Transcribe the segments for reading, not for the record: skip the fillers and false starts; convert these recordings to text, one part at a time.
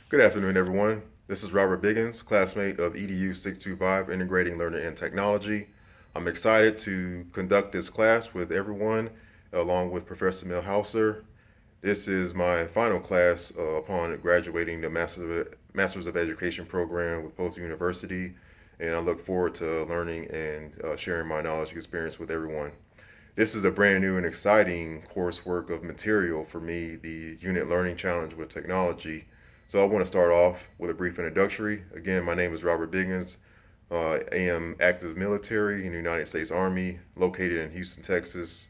Good afternoon, everyone. This is Robert Biggins, classmate of EDU 625, Integrating Learning and Technology. I'm excited to conduct this class with everyone, along with Professor Milhauser. This is my final class upon graduating the Masters of Education program with Post University, and I look forward to learning and sharing my knowledge and experience with everyone. This is a brand new and exciting coursework of material for me, the Unit Learning Challenge with Technology. So I want to start off with a brief introductory. Again, my name is Robert Biggins. I am active military in the United States Army, located in Houston, Texas.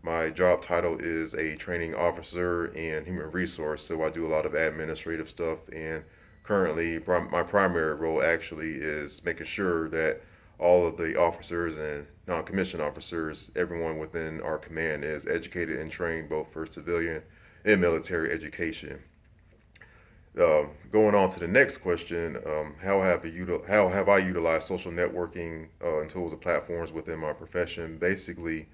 My job title is a training officer and human resource, so I do a lot of administrative stuff. And currently, my primary role actually is making sure that all of the officers and non-commissioned officers, everyone within our command, is educated and trained both for civilian and military education. Going on to the next question, how have I utilized social networking and tools and platforms within my profession? Basically,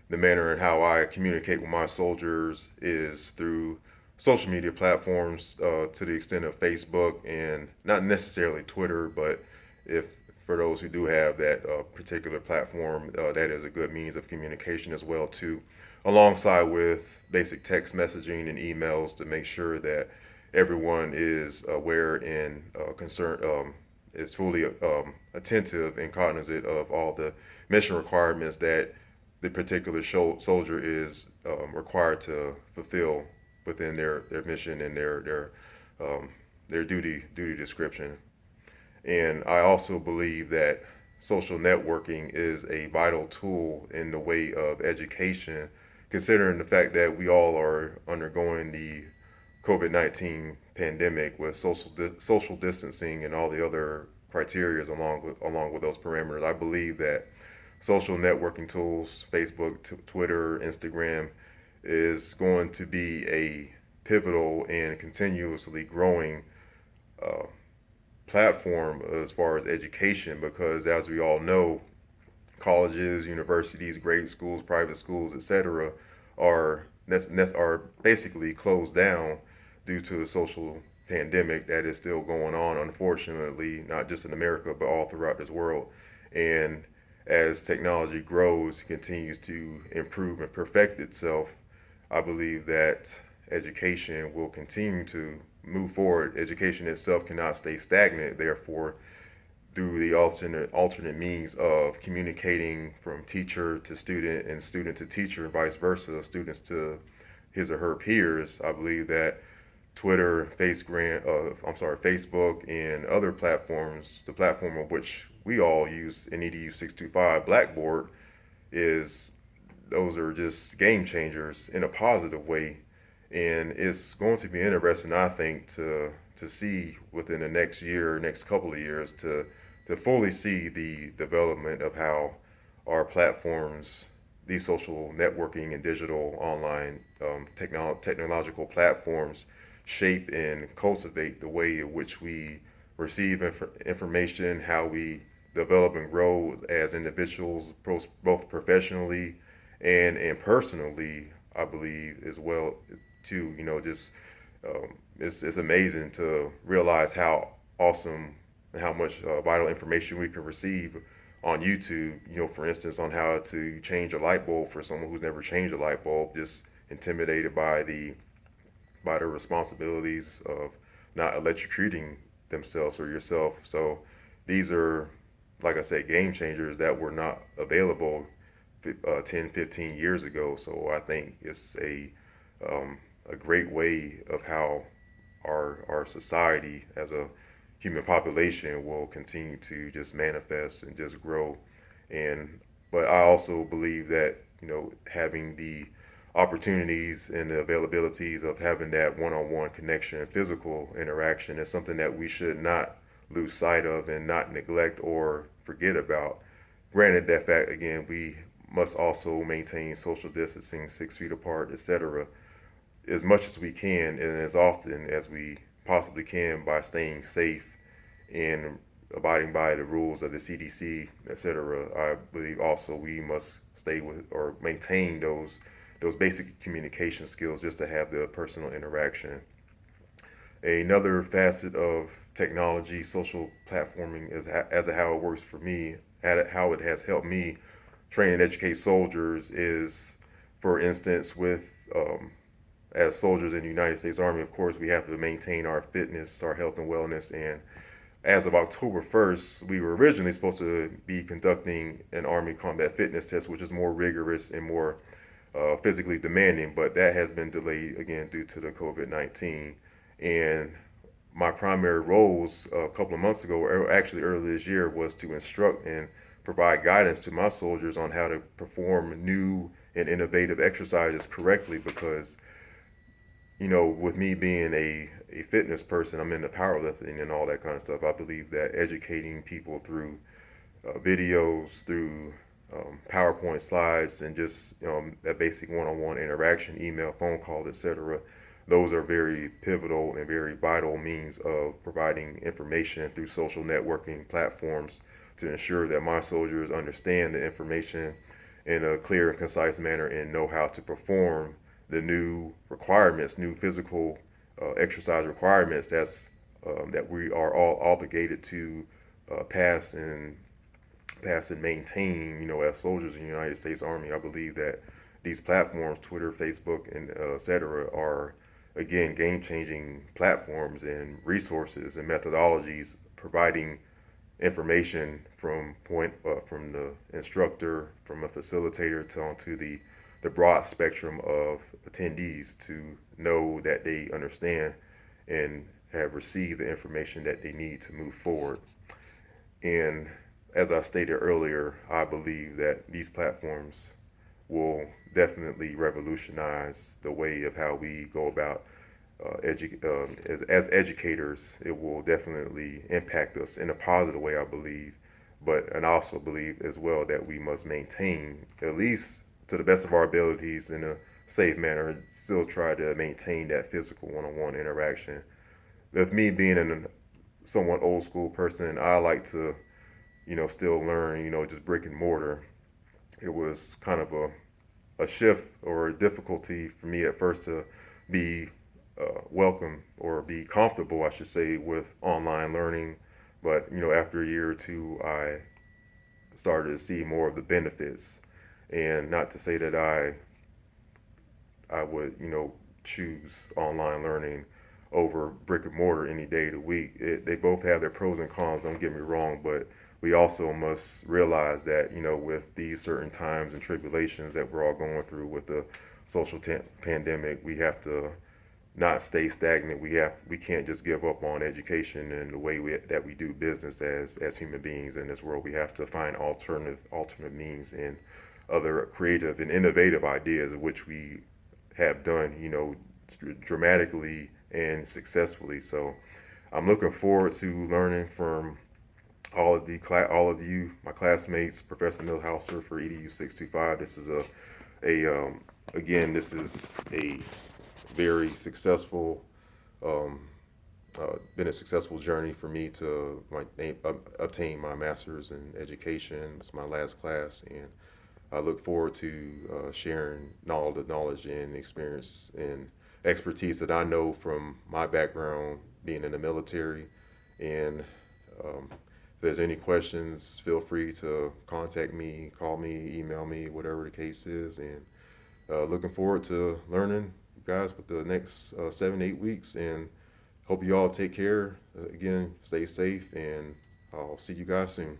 the manner in how I communicate with my soldiers is through social media platforms to the extent of Facebook and not necessarily Twitter, but if for those who do have that particular platform, that is a good means of communication as well too, alongside with basic text messaging and emails to make sure that everyone is aware and concerned, is fully attentive and cognizant of all the mission requirements that the particular soldier is required to fulfill within their mission and their duty description. And I also believe that social networking is a vital tool in the way of education, considering the fact that we all are undergoing the COVID-19 pandemic with social distancing and all the other criteria along with those parameters. I believe that social networking tools, Facebook, Twitter, Instagram, is going to be a pivotal and continuously growing uh, platform as far as education, because as we all know, colleges, universities, grade schools, private schools, etc., are are basically closed down due to the social pandemic that is still going on, unfortunately, not just in America, but all throughout this world. And as technology grows, continues to improve and perfect itself, I believe that education will continue to move forward. Education itself cannot stay stagnant. Therefore, through the alternate means of communicating from teacher to student and student to teacher and vice versa, students to his or her peers, I believe that Twitter, Facebook, and other platforms, the platform of which we all use in EDU 625, Blackboard, is those are just game changers in a positive way, and it's going to be interesting, I think, to see within the next couple of years, to fully see the development of how our platforms, these social networking and digital online technological platforms, shape and cultivate the way in which we receive information, how we develop and grow as individuals, both professionally and personally. I believe as well too. Just it's amazing to realize how awesome and how much vital information we can receive on YouTube. For instance, on how to change a light bulb for someone who's never changed a light bulb, just intimidated by the responsibilities of not electrocuting themselves or yourself. So these are, like I said, game changers that were not available 10, 15 years ago. So I think it's a great way of how our society as a human population will continue to just manifest and just grow. And but I also believe that having the opportunities and the availabilities of having that one-on-one connection, physical interaction, is something that we should not lose sight of and not neglect or forget about. Granted, that fact again, we must also maintain social distancing, 6 feet apart, etc., as much as we can and as often as we possibly can by staying safe and abiding by the rules of the CDC, etc. I believe also we must stay with or maintain those basic communication skills just to have the personal interaction. Another facet of technology, social platforming, as a how it works for me, how it has helped me train and educate soldiers is, for instance, with as soldiers in the United States Army, of course, we have to maintain our fitness, our health and wellness. And as of October 1st, we were originally supposed to be conducting an Army combat fitness test, which is more rigorous and more physically demanding, but that has been delayed again due to the COVID-19. And my primary roles a couple of months ago, or actually earlier this year, was to instruct and provide guidance to my soldiers on how to perform new and innovative exercises correctly. Because, with me being a fitness person, I'm into powerlifting and all that kind of stuff. I believe that educating people through videos, through PowerPoint slides, and just that basic one-on-one interaction, email, phone call, etc. Those are very pivotal and very vital means of providing information through social networking platforms to ensure that my soldiers understand the information in a clear and concise manner and know how to perform the new requirements, new physical exercise requirements that we are all obligated to pass and maintain, as soldiers in the United States Army. I believe that these platforms, Twitter, Facebook, and etc., are again game-changing platforms and resources and methodologies, providing information from the instructor, from a facilitator, to the broad spectrum of attendees to know that they understand and have received the information that they need to move forward. And as I stated earlier, I believe that these platforms will definitely revolutionize the way of how we go about as educators. It will definitely impact us in a positive way, I believe. And I also believe as well that we must maintain, at least to the best of our abilities, in a safe manner, still try to maintain that physical one-on-one interaction. With me being a somewhat old school person, I like to still learn, just brick and mortar. It was kind of a shift or a difficulty for me at first to be welcome or be comfortable, I should say, with online learning. But, after a year or two, I started to see more of the benefits. And not to say that I would, choose online learning over brick and mortar any day of the week. They both have their pros and cons, don't get me wrong, but we also must realize that, with these certain times and tribulations that we're all going through with the pandemic, we have to not stay stagnant. We can't just give up on education and the way that we do business as human beings in this world. We have to find alternate means and other creative and innovative ideas, which we have done, dramatically and successfully. So I'm looking forward to learning from all of you, my classmates, Professor Milhauser for EDU 625. This is this is a very successful, been a successful journey for me to obtain my master's in education. It's my last class, and I look forward to sharing all the knowledge and experience and expertise that I know from my background being in the military. And if there's any questions, feel free to contact me, call me, email me, whatever the case is. And looking forward to learning, guys, with the next 7 8 weeks. And hope you all take care. Again, stay safe, and I'll see you guys soon.